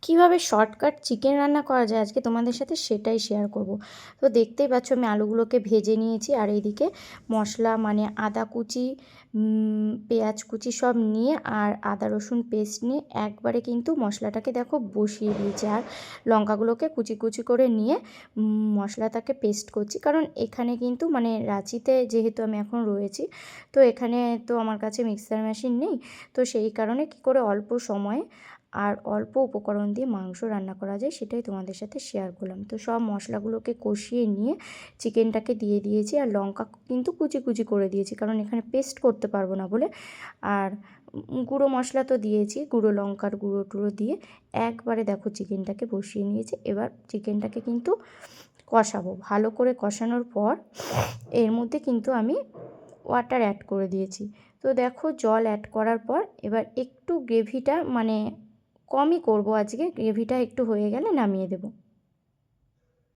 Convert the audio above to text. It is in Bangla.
কিভাবে শর্টকাট চিকেন রান্না করা যায় আজকে তোমাদের সাথে সেটাই শেয়ার করব। তো দেখতেই পাচ্ছ আমি আলুগুলোকে ভেজে নিয়েছি, আর এইদিকে মশলা মানে আদা কুচি, পেঁয়াজ কুচি সব নিয়ে আর আদা রসুন পেস্ট নিয়ে একবারে কিন্তু মশলাটাকে দেখো বসিয়ে দিয়েছি। আর লঙ্কাগুলোকে কুচি কুচি করে নিয়ে মশলাটাকে পেস্ট করছি, কারণ এখানে কিন্তু মানে রাঁচিতে যেহেতু আমি এখন রয়েছি, তো এখানে তো আমার কাছে মিক্সার মেশিন নেই। তো সেই কারণে কী করে অল্প সময়ে আর অল্প উপকরণ দিয়ে মাংস রান্না করা যায় সেটাই তোমাদের সাথে শেয়ার করলাম। তো সব মশলাগুলোকে কষিয়ে নিয়ে চিকেনটাকে দিয়ে দিয়েছি, আর লঙ্কা কিন্তু কুচি কুচি করে দিয়েছি, কারণ এখানে পেস্ট করতে পারবো না বলে। আর গুঁড়ো মশলা তো দিয়েছি, গুঁড়ো লঙ্কার গুঁড়ো টুড়ো দিয়ে একবারে দেখো চিকেনটাকে বসিয়ে নিয়েছি। এবার চিকেনটাকে কিন্তু কষাবো, ভালো করে কষানোর পর এর মধ্যে কিন্তু আমি ওয়াটার অ্যাড করে দিয়েছি। তো দেখো জল অ্যাড করার পর এবার একটু গ্রেভিটা মানে কমই করব আজকে, গ্রেভিটা একটু হয়ে গেলে নামিয়ে দেবো।